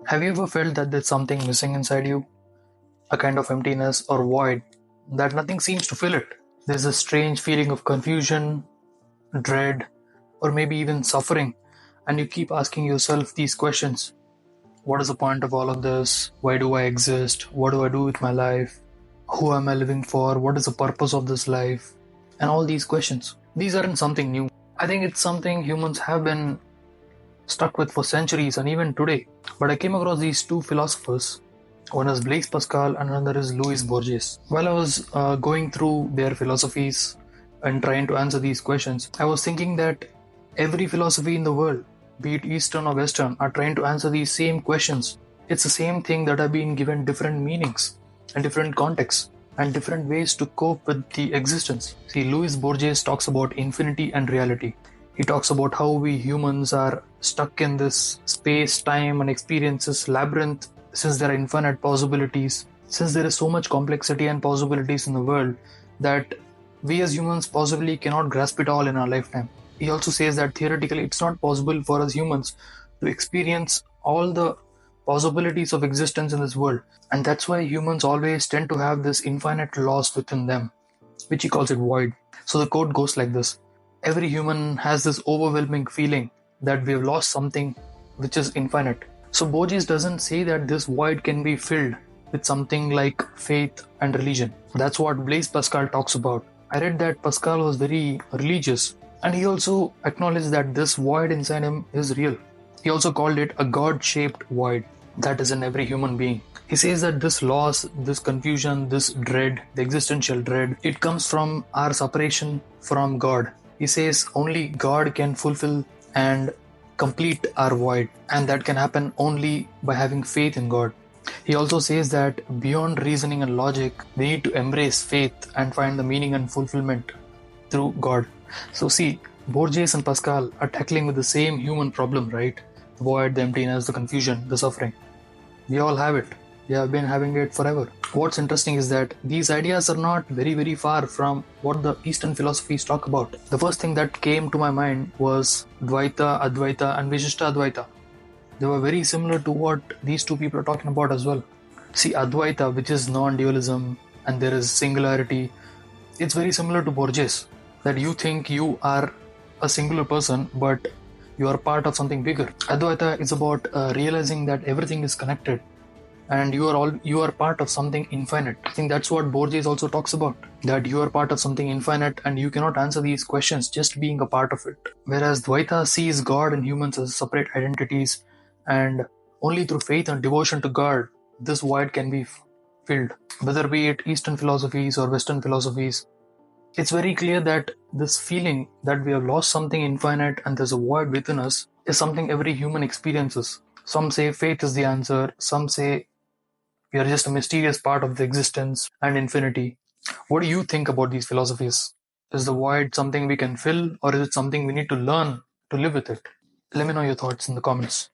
Have you ever felt that there's something missing inside you? A kind of emptiness or void that nothing seems to fill it? There's a strange feeling of confusion, dread, or maybe even suffering, and you keep asking yourself these questions. What is the point of all of this? Why do I exist? What do I do with my life? Who am I living for? What is the purpose of this life? And all these questions. These aren't something new. I think it's something humans have been stuck with for centuries and even today. But I came across these two philosophers. One is Blaise Pascal and another is Louis Borges. While I was going through their philosophies and trying to answer these questions, I was thinking that every philosophy in the world, be it Eastern or Western, are trying to answer these same questions. It's the same thing that have been given different meanings and different contexts and different ways to cope with the existence. See, Louis Borges talks about infinity and reality. He talks about how we humans are stuck in this space, time, and experiences labyrinth since there are infinite possibilities, since there is so much complexity and possibilities in the world that we as humans possibly cannot grasp it all in our lifetime. He also says that theoretically it's not possible for us humans to experience all the possibilities of existence in this world. And that's why humans always tend to have this infinite loss within them, which he calls it void. So the quote goes like this. Every human has this overwhelming feeling that we have lost something which is infinite. So Borges doesn't say that this void can be filled with something like faith and religion. That's what Blaise Pascal talks about. I read that Pascal was very religious, and he also acknowledged that this void inside him is real. He also called it a God-shaped void that is in every human being. He says that this loss, this confusion, this dread, the existential dread, it comes from our separation from God. He says only God can fulfill and complete our void, and that can happen only by having faith in God. He also says that beyond reasoning and logic, we need to embrace faith and find the meaning and fulfillment through God. So see, Borges and Pascal are tackling with the same human problem, right? The void, the emptiness, the confusion, the suffering. We all have it. We have been having it forever. What's interesting is that these ideas are not very far from what the Eastern philosophies talk about. The first thing that came to my mind was dvaita, advaita, and vishishta advaita. They were very similar to what these two people are talking about as well. See, advaita, which is non-dualism and there is singularity, it's very similar to Borges, that you think you are a singular person, but you are part of something bigger. Advaita is about realizing that everything is connected and you are part of something infinite. I think that's what Borges also talks about, that you are part of something infinite and you cannot answer these questions just being a part of it. Whereas Dvaita sees God and humans as separate identities, and only through faith and devotion to God this void can be filled. Whether be it Eastern philosophies or Western philosophies, it's very clear that this feeling that we have lost something infinite and there's a void within us is something every human experiences. Some say faith is the answer, some say we are just a mysterious part of the existence and infinity. What do you think about these philosophies? Is the void something we can fill, or is it something we need to learn to live with it? Let me know your thoughts in the comments.